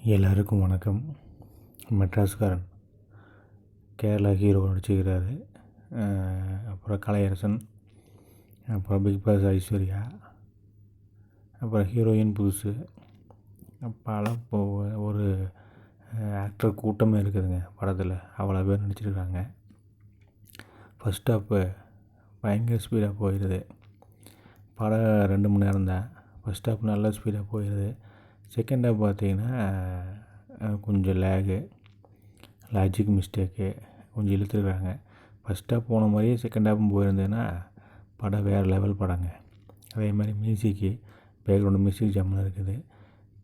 எல்லாருக்கும் வணக்கம். மெட்ராஸ்காரன் கேரளா ஹீரோ நடிச்சுக்கிறாரு. அப்புறம் கலையரசன், அப்புறம் பிக் பாஸ் ஐஸ்வர்யா, அப்புறம் ஹீரோயின் புதுசு, பல ஒரு ஆக்டர் கூட்டமே இருக்குதுங்க படத்தில். அவ்வளோ பேர் நடிச்சிருக்காங்க. ஃபஸ்ட் ஹாஃபு பயங்கர ஸ்பீடாக போயிடுது. படம் 2 மணி நேரம் தான். ஃபஸ்ட் ஹாஃப் நல்லா ஸ்பீடாக போயிடுது. செகண்ட் ஹாஃப் பார்த்திங்கன்னா கொஞ்சம் லாஜிக் மிஸ்டேக்கு கொஞ்சம் இழுத்துருக்காங்க. ஃபஸ்ட் ஹாஃப் போன மாதிரியே செகண்ட் ஹாஃபும் போயிருந்ததுன்னா படம் வேறு லெவல் படங்க. அதே மாதிரி பேக்ரவுண்டு மியூசிக் ஜம்முன்னு இருக்குது.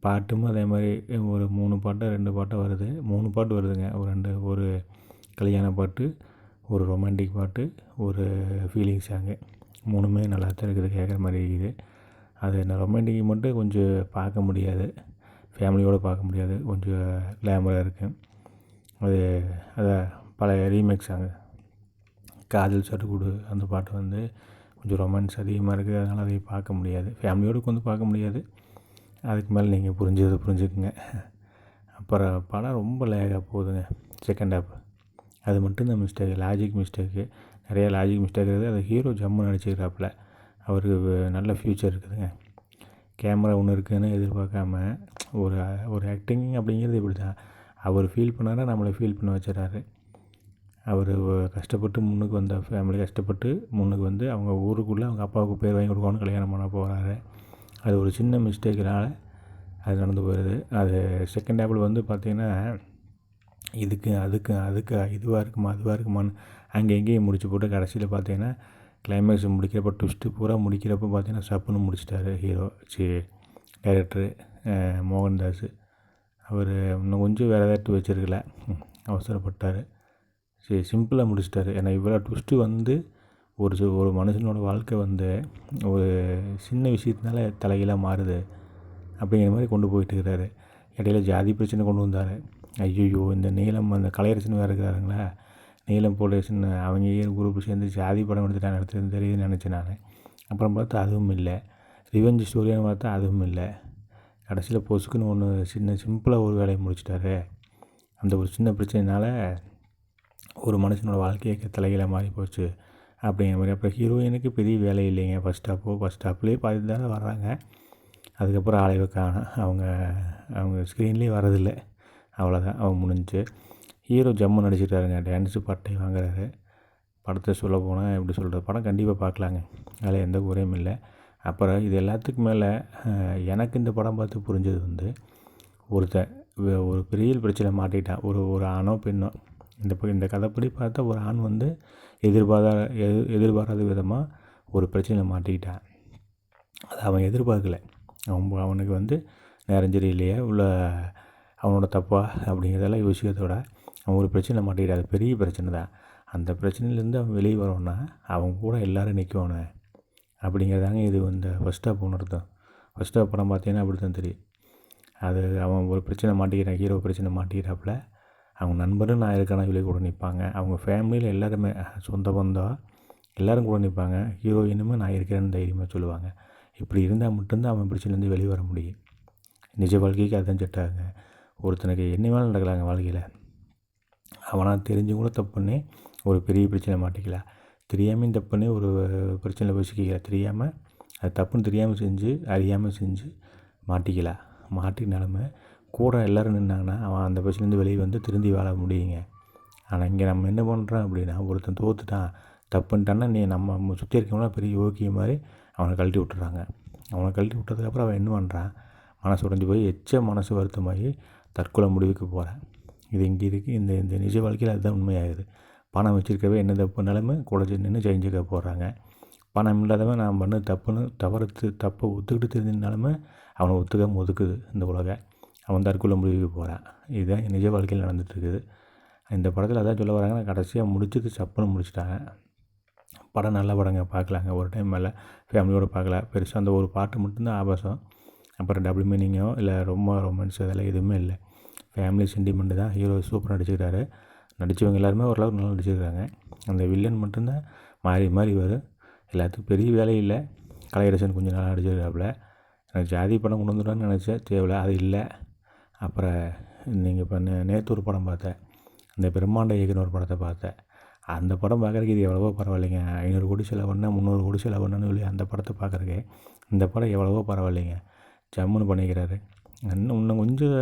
பாட்டும் அதே மாதிரி ஒரு 3 பாட்டோ 2 பாட்டோ வருது. 3 பாட்டு வருதுங்க. ஒரு கல்யாண பாட்டு, ஒரு ரொமான்டிக் பாட்டு, ஒரு ஃபீலிங் சாங்கு. 3மே நல்லா தான் இருக்குது, கேட்குற மாதிரி இருக்குது. அது என்ன ரொமான்டிக் மட்டும் கொஞ்சம் பார்க்க முடியாது, ஃபேமிலியோடு பார்க்க முடியாது, கொஞ்சம் கிளாமராக இருக்குது. அதை பழைய ரீமேக் சாங்கு காதல் சடுகுடு அந்த பாட்டு கொஞ்சம் ரொமான்ஸ் அதிகமாக இருக்குது. அதனால் அதை பார்க்க முடியாது, ஃபேமிலியோடு உட்காந்து பார்க்க முடியாது. அதுக்கு மேலே நீங்கள் புரிஞ்சுக்குங்க. அப்புறம் படம் ரொம்ப லேகாக போகுதுங்க செகண்ட் ஹாஃப். அது மட்டும் தான் மிஸ்டேக்கு, லாஜிக் மிஸ்டேக்கு. நிறையா லாஜிக் மிஸ்டேக் இருக்குது. அது ஹீரோ ஜம்முன்னு நடிச்சிருக்காப்புல. அவருக்கு நல்ல ஃப்யூச்சர் இருக்குதுங்க. கேமரா ஒன்று இருக்குதுன்னு எதிர்பார்க்காம ஒரு ஆக்டிங் அப்படிங்கிறது இப்படி தான். அவர் ஃபீல் பண்ணாரா நம்மளை ஃபீல் பண்ண வச்சிடறாரு. அவர் கஷ்டப்பட்டு முன்னுக்கு வந்த ஃபேமிலி கஷ்டப்பட்டு முன்னுக்கு அவங்க ஊருக்குள்ளே அவங்க அப்பாவுக்கு பேர் வாங்கி கொடுக்கணும் கல்யாணம் பண்ண போகிறாரு. அது ஒரு சின்ன மிஸ்டேக்கினால் அது நடந்து போயிடுது. அது செகண்ட் ஹாஃபில் பார்த்திங்கன்னா அதுக்கு இதுவாக இருக்குமான்னு அங்கே எங்கேயும் முடிச்சு போட்டு கடைசியில் பார்த்திங்கன்னா கிளைமேக்ஸ் முடிக்கிறப்ப ட்விஸ்ட்டு பூரா முடிக்கிறப்ப பார்த்திங்கன்னா சப்புன்னு முடிச்சிட்டாரு டைரக்டரு மோகன்தாஸ். அவர் இன்னும் கொஞ்சம் வேறு ஏதாட்டு வச்சுருக்கல, அவசரப்பட்டார். சிம்பிளாக முடிச்சிட்டாரு. ஏன்னா இவ்வளோ ட்விஸ்ட்டு ஒரு மனுஷனோட வாழ்க்கை ஒரு சின்ன விஷயத்தினால தலைகீழாக மாறுது அப்படிங்கிற மாதிரி கொண்டு போயிட்டு இருக்கிறாரு. இடையில ஜாதி பிரச்சனை கொண்டு வந்தார். ஐயோ, இந்த நீலம் அந்த கலையரசன் வேறு இருக்கிறாருங்களா, நீலம் போலீஸ்ன்னு அவங்க குரூப் சேர்ந்து ஜாதி படம் எடுத்துட்டாங்க தெரியுதுன்னு நினச்சேன் நான். அப்புறம் பார்த்தா அதுவும் இல்லை. ரிவெஞ்ச் ஸ்டோரியானு பார்த்தா அதுவும் இல்லை. கடைசியில் பொசுக்குன்னு ஒன்று சிம்பிளாக ஒரு வேலையை முடிச்சிட்டாரு. அந்த ஒரு சின்ன பிரச்சனைனால ஒரு மனுஷனோட வாழ்க்கையை தலைகீழாக மாறி போச்சு அப்படிங்கிற மாதிரி. அப்புறம் ஹீரோயினுக்கு பெரிய வேலை இல்லைங்க. ஃபஸ்ட் ஹாஃப்லேயே பாதி தானே வர்றாங்க. அதுக்கப்புறம் ஆளைவே காணோம். அவங்க ஸ்க்ரீன்லேயே வரதில்லை. அவ்வளோதான், அவங்க முடிஞ்சு. ஹீரோ ஜம்மு நடிச்சிட்டாருங்க. டான்ஸு பட்டை வாங்குறாரு. படத்தை சொல்ல போனால் எப்படி சொல்கிறது, படம் கண்டிப்பாக பார்க்கலாங்க, அதில் எந்த குறையும் இல்லை. அப்புறம் இது எல்லாத்துக்கும் மேலே எனக்கு இந்த படம் பார்த்து புரிஞ்சது ஒருத்தன் ஒரு பெரிய பிரச்சனை மாட்டிக்கிட்டான். ஒரு ஆணோ பெண்ணோ, இந்த கதைப்படி பார்த்தா ஒரு ஆண் எதிர்பாராத விதமாக ஒரு பிரச்சனையில் மாட்டிக்கிட்டான். அது அவன் எதிர்பார்க்கலை. அவனுக்கு நேரம் சரியில்லையா உள்ள அவனோட தப்பா அப்படிங்கிறதெல்லாம் யோசிக்கிறதோட அவன் ஒரு பிரச்சனை மாட்டிக்கிட்டான். அது பெரிய பிரச்சனை தான். அந்த பிரச்சனையிலேருந்து அவன் வெளியே வரணுன்னா அவங்க கூட எல்லோரும் நிற்கணும் அப்படிங்கிறதாங்க இது ஃபஸ்ட் ஹாஃப் உணர்த்தும். ஃபஸ்ட் ஹாஃப் படம் பார்த்தீங்கன்னா அப்படி தான் தெரியும். அது அவன் ஒரு பிரச்சனை மாட்டிக்கிறான், ஹீரோ பிரச்சனை மாட்டிக்கிறாப்புல. அவங்க நண்பரும் நான் இருக்கான வெளியே கூட நிற்பாங்க. அவங்க ஃபேமிலியில் எல்லாருமே சொந்த பந்தம் எல்லோரும் கூட நிற்பாங்க. ஹீரோயினுமே நான் இருக்கிறேன்னு தைரியமாக சொல்லுவாங்க. இப்படி இருந்தால் மட்டும்தான் அவன் பிரச்சனைலேருந்து வெளியே வர முடியும். நிஜ வாழ்க்கைக்கு அதுதான் செட் ஆகுங்க. ஒருத்தனுக்கு என்ன வேலை நடக்கலாங்க வாழ்க்கையில். அவனாக தெரிஞ்சும் கூட தப்பு பண்ணி ஒரு பெரிய பிரச்சனை மாட்டிக்கலாம். தெரியாமல் தப்பு பண்ணி ஒரு பிரச்சனையில் போய் தெரியாமல் அது தப்புன்னு தெரியாமல் செஞ்சு அறியாமல் செஞ்சு மாட்டிக்கலாம். நிலமை கூட எல்லோரும் நின்னாங்கன்னா அவன் அந்த பிரச்சனைலேருந்து வெளியே திருந்தி வாழ முடியுங்க. ஆனால் இங்கே நம்ம என்ன பண்ணுறோம் அப்படின்னா, ஒருத்தன் தோற்றுட்டான் தப்புன்ட்டான்னா நம்ம சுற்றி இருக்கவங்களாம் பெரிய யோக்கிய மாதிரி அவனை கழட்டி விட்டுறாங்க. அவனை கழட்டி விட்டதுக்கப்புறம் அவன் என்ன பண்ணுறான், மனசு உடைஞ்சு போய் மனசு வருத்தமாகி தற்கொலை முடிவுக்கு போகிறேன். இது இங்கே இருக்குது. இந்த நிஜ வாழ்க்கையில் அதுதான் உண்மையாகுது. பணம் வச்சுருக்கவே என்ன தப்புனாலுமே கூட நின்று செஞ்சுக்க போகிறாங்க. பணம் இல்லாதவன் நான் பண்ண தப்பை ஒத்துக்கிட்டு தெரிஞ்சிருந்தாலுமே அவனை ஒத்துக்காமல் ஒதுக்குது இந்த உலகம். அவன் தற்கொலை முடிவுக்கு போகிறான். இதுதான் நிஜ வாழ்க்கையில் நடந்துகிட்ருக்குது. இந்த படத்தில் அதான் சொல்ல வராங்க. நான் கடைசியாக முடிச்சது சப்புன்னு முடிச்சிட்டாங்க. படம் நல்ல படங்க, பார்க்கலாங்க. ஒரு டைம் மேலே ஃபேமிலியோடு பார்க்கலாம். பெருசாக அந்த ஒரு பாட்டு மட்டும்தான் ஆபாசம். அப்புறம் டபுள் மீனிங்கோ இல்லை ரொம்ப ரொமான்ஸ் அதெல்லாம் எதுவுமே இல்லை. ஃபேமிலி சென்டிமெண்ட்டு தான். ஹீரோ சூப்பராக நடிச்சிருக்காரு. நடித்தவங்க எல்லாருமே ஓரளவுக்கு நல்லா நடிச்சிருக்காங்க. அந்த வில்லன் மட்டும்தான் மாறி வரும். எல்லாத்துக்கும் பெரிய வேலை இல்லை. கலையரசன் கொஞ்சம் நல்லா நடிச்சிருக்காப்புல. எனக்கு ஜாதி படம் கொண்டு வந்துடுவான்னு நினச்சேன், தேவையில்ல அது இல்லை. அப்புறம் நீங்கள் இப்போ நேற்று ஒரு படம் பார்த்தேன், இந்த பிரம்மாண்ட இயக்குனர் ஒரு படத்தை பார்த்தேன். அந்த படம் பார்க்குறதுக்கு இது எவ்வளவோ பரவாயில்லைங்க. 500 கோடி செலவு பண்ணேன், 300 கோடி செலவு பண்ணேன்னு சொல்லி அந்த படத்தை பார்க்குறதுக்கு இந்த படம் எவ்வளவோ பரவாயில்லைங்க. ஜம்முன்னு பண்ணிக்கிறாரு. இன்னும் கொஞ்சம்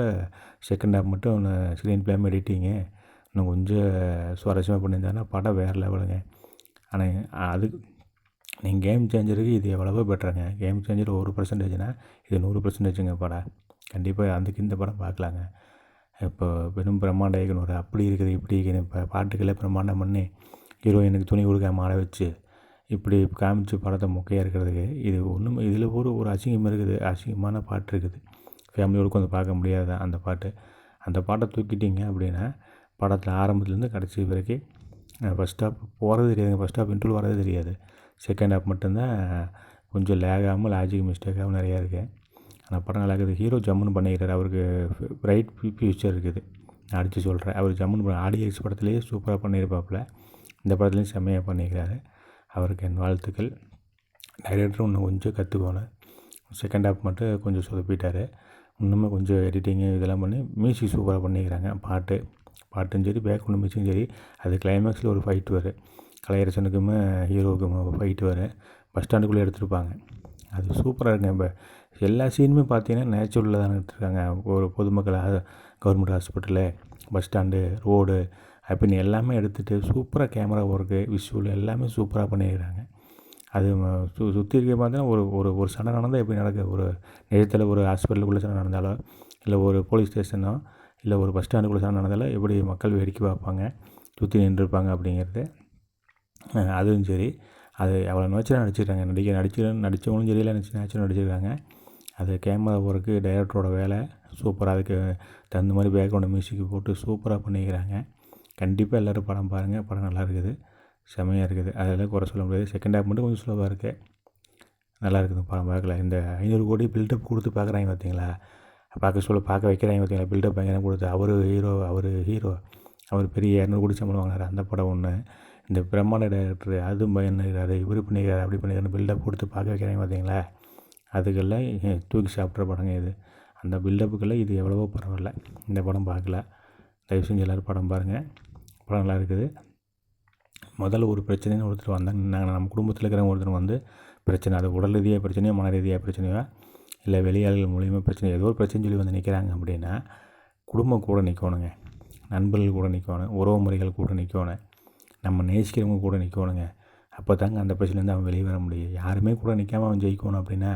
செகண்ட் ஹாஃப் மட்டும் ஸ்க்ரீன் ப்ளே எடிட்டிங்கு இன்னும் கொஞ்சம் சுவாரஸ்யமாக பண்ணியிருந்தாருன்னா படம் வேறு லெவலுங்க. ஆனால் அதுக்கு நீங்கள் கேம் சேஞ்சருக்கு இது எவ்வளவோ பெட்டருங்க. கேம் சேஞ்சர் 1%னா இது 100%ங்க படம். கண்டிப்பாக அதுக்கு இந்த படம் பார்க்கலாங்க. இப்போ வெறும் பிரம்மாண்ட இயக்குனர் அப்படி இருக்குது இப்படி இருக்குது, இப்போ பாட்டுக்கெல்லாம் பிரம்மாண்டம் பண்ணி ஹீரோயினுக்கு துணி கொடுக்காம ஆட வச்சு இப்படி காமிச்சு படத்தை மொக்கையாக இருக்கிறதுக்கு இது ஒன்றும் இதில் ஒரு அசிங்கம் இருக்குது. அசிங்கமான பாட்டு இருக்குது, ஃபேமிலியோடு கொஞ்சம் பார்க்க முடியாது அந்த பாட்டு. அந்த பாட்டை தூக்கிட்டிங்க அப்படின்னா படத்தில் ஆரம்பத்துலேருந்து கடைசி வரைக்கும் ஃபஸ்ட் ஹாஃப் போகிறது தெரியாதுங்க. ஃபஸ்ட் ஹாஃப் இன்ட்ரோல் வரது தெரியாது. செகண்ட் ஹாஃப் மட்டும்தான் கொஞ்சம் லேகாமல் லாஜிக் மிஸ்டேக்காகவும் நிறையா இருக்குது. ஆனால் படம் நல்லா இருக்குது. ஹீரோ ஜம்முன்னு பண்ணிக்கிறார். அவருக்கு பிரைட் ஃப்யூச்சர் இருக்குது. நான் அடித்து சொல்கிறேன். அவர் ஜம்முன்னு ஆடியன்ஸ் படத்துலேயே சூப்பராக பண்ணியிருப்பாப்புல. இந்த படத்துலேயும் செம்மையாக பண்ணிக்கிறாரு. அவருக்கு என் வாழ்த்துக்கள். டைரக்டரும் இன்னும் கொஞ்சம் கற்றுக்கணும். செகண்ட் ஹாஃப் மட்டும் கொஞ்சம் சொதப்பிட்டார். இன்னுமே கொஞ்சம் எடிட்டிங்கு இதெல்லாம் பண்ணி மியூசிக் சூப்பராக பண்ணிக்கிறாங்க. பாட்டும் சரி, பேக்ரவுண்ட் மியூசிக்கும் சரி. அது கிளைமேக்ஸில் ஒரு ஃபைட் வரும், கலையரசனுக்குமே ஹீரோவுக்குமே ஃபைட்டு வரும். பஸ் ஸ்டாண்டுக்குள்ளே எடுத்துருப்பாங்க. அது சூப்பராக இருக்குங்க. இப்போ எல்லா சீனுமே பார்த்தீங்கன்னா நேச்சுரலில் தானே எடுத்துருக்காங்க. ஒரு பொதுமக்கள் government hospital, bus stand, road அப்படின்னு எல்லாமே எடுத்துகிட்டு சூப்பராக கேமரா ஒர்க்கு, விஷுவல் எல்லாமே சூப்பராக பண்ணியிருக்காங்க. அது சுற்றி இருக்க பார்த்தீங்கன்னா ஒரு சண்டை நடந்தால் எப்படி நடக்குது, ஒரு நிஜத்தில் ஒரு ஹாஸ்பிட்டலுக்குள்ளே சண்டை நடந்தாலோ, இல்லை ஒரு போலீஸ் ஸ்டேஷனோ, இல்லை ஒரு பஸ் ஸ்டாண்டுக்குள்ளே சண்டை நடந்தாலோ எப்படி மக்கள் வேடிக்கை பார்ப்பாங்க, சுற்றி நின்றுருப்பாங்க அப்படிங்கிறது. அதுவும் சரி, அது அவ்வளோ நேச்சராக நடிச்சிருக்காங்க. நடித்தவங்களும் சரி, இல்லை நேச்சராக நடிச்சிருக்காங்க. அது கேமரா ஒர்க்கு, டைரக்டரோட வேலை சூப்பராக. அதுக்கு தகுந்த மாதிரி பேக்ரவுண்ட் மியூசிக் போட்டு சூப்பராக பண்ணிக்கிறாங்க. கண்டிப்பாக எல்லோரும் படம் பாருங்கள். படம் நல்லா இருக்குது, செம்மையாக இருக்குது. அதெல்லாம் குறை சொல்ல முடியாது. செகண்ட் ஹாஃப் மட்டும் கொஞ்சம் ஸ்லோவாக இருக்குது. நல்லா இருக்குது படம் பார்க்கல. இந்த 500 கோடி பில்டப் கொடுத்து பார்க்குறாங்க பார்த்தீங்களா, பார்க்க வைக்கிறாங்க பார்த்தீங்களா, பில்டப் பயங்கரம் கொடுத்து. அவர் பெரிய 200 கோடி சம்பளம் வாங்கினார். அந்த படம் ஒன்று. இந்த பிரம்மாண்ட டைரக்டர் அதுவும் பண்ணிக்கிறாரு, இவர் பண்ணிக்கிறாரு, அப்படி பண்ணிக்கிறாரு, பில்டப் கொடுத்து பார்க்க வைக்கிறாங்க பார்த்தீங்களா. அதுக்கெல்லாம் தூக்கி சாப்பிட்ற படங்க இது. அந்த பில்டப்புக்கெல்லாம் இது எவ்வளவோ பரவாயில்ல. இந்த படம் பார்க்கல. தயவு செஞ்சு எல்லோரும் படம் பாருங்கள். படம் நல்லா இருக்குது. முதல்ல ஒரு பிரச்சனைன்னு ஒருத்தர் வந்தாங்க. நம்ம குடும்பத்தில் இருக்கிறவங்க ஒருத்தர் வந்து பிரச்சனை, அது உடல் ரீதியாக பிரச்சனையோ, மன ரீதியாக பிரச்சனையோ, இல்லை வெளியாள்கள் மூலியமாக பிரச்சனை, ஏதோ ஒரு பிரச்சனை சொல்லி வந்து நிற்கிறாங்க அப்படின்னா குடும்பம் கூட நிற்கணுங்க, நண்பர்கள் கூட நிற்கணும், உறவு முறைகள் கூட நிற்கணும், நம்ம நேசிக்கிறவங்க கூட நிற்கணுங்க. அப்போ தாங்க அந்த பிரச்சனைலேருந்து அவன் வெளியே வர முடியும். யாருமே கூட நிற்காமல் அவன் ஜெயிக்கணும் அப்படின்னா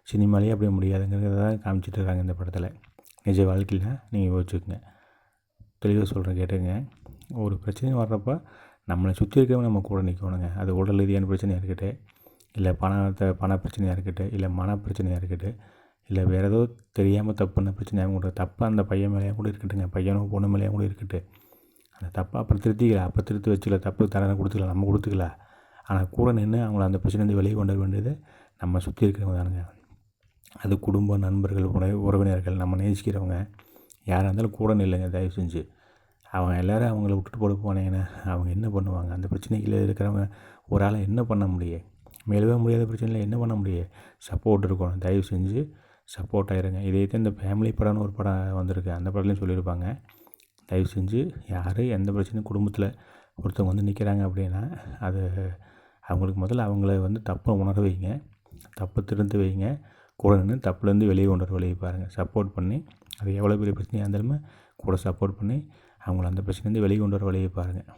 சினிமாலேயே அப்படியே முடியாதுங்கிறத தான் காமிச்சிட்டு இருக்காங்க இந்த படத்தில். நிஜ வாழ்க்கையில் நீங்கள் யோசிச்சுக்கோங்க. தெளிவாக சொல்கிறேன், கேட்டுங்க. ஒரு பிரச்சனை வர்றப்போ நம்மளை சுற்றி இருக்கிறவங்க நம்ம கூட நிற்கணுங்க. அது உடல் ரீதியான பிரச்சனையாக இருக்கட்டும், இல்லை பண பிரச்சனையாக இருக்கட்டும், இல்லை மன பிரச்சனையாக இருக்கட்டும், இல்லை வேறு ஏதோ தெரியாமல் தப்புன பிரச்சனையாக கூட, தப்பு அந்த பையன் மேலேயும் கூட இருக்கட்டுங்க, பையனும் பொண்ணு மேலேயும் கூட இருக்கட்டும். அந்த தப்பை அப்புறம் திருத்திக்கலாம், அப்போ திருத்தி வச்சுக்கலாம், தப்பு தண்டனை கொடுத்துக்கலாம், நம்ம கொடுத்துக்கலாம். ஆனால் கூட நின்று அவங்கள அந்த பிரச்சனைலேருந்து வெளியே கொண்டு வர வேண்டியது நம்ம சுற்றி இருக்கிறவங்க தானுங்க. அது குடும்பம், நண்பர்கள், உறவினர்கள், நம்ம நேசிக்கிறவங்க யாராக இருந்தாலும் கூட நில்லுங்க தயவு செஞ்சு. அவங்க எல்லோரும் அவங்கள விட்டுட்டு போட்டு போனீங்கன்னா அவங்க என்ன பண்ணுவாங்க? அந்த பிரச்சனைகளில் இருக்கிறவங்க ஒரு ஆளை என்ன பண்ண முடியும்? மேலவே முடியாத பிரச்சனையில் என்ன பண்ண முடியும்? சப்போர்ட் இருக்கணும். தயவு செஞ்சு சப்போர்ட் ஆகிருங்க. இதே தான் இந்த ஃபேமிலி படம்னு ஒரு படம் வந்திருக்கு, அந்த படத்துலையும் சொல்லியிருப்பாங்க. தயவு செஞ்சு யார் எந்த பிரச்சனையும் குடும்பத்தில் ஒருத்தவங்க வந்து நிற்கிறாங்க அப்படின்னா அது அவங்களுக்கு முதல்ல அவங்கள வந்து தப்பை உணர வைங்க, தப்பை திருந்து வைங்க, கூட நின்று தப்புலேருந்து வெளியே கொண்டு வர வழியை பாருங்கள். சப்போர்ட் பண்ணி, அது எவ்வளோ பெரிய பிரச்சனையாக இருந்தாலுமே கூட சப்போர்ட் பண்ணி அவங்கள அந்த பிரச்சனைலேருந்து வெளியே கொண்டு வர வழியை பாருங்கள்.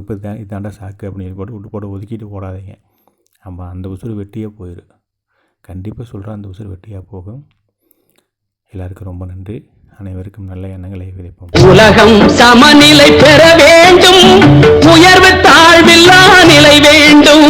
இப்போ இதாண்டா சாக்கு அப்படின்னு போட்டு ஒதுக்கிட்டு போடாதீங்க. நம்ம அந்த உசுறு வெட்டியாக போயிடும். கண்டிப்பாக சொல்கிறேன், அந்த உசுறு வெட்டியாக போகும். எல்லாருக்கும் ரொம்ப நன்றி. அனைவருக்கும் நல்ல எண்ணங்களை விதைப்போம். உலகம் சமநிலை பெற வேண்டும், உயர்வு தாழ்வில்லா நிலை வேண்டும்.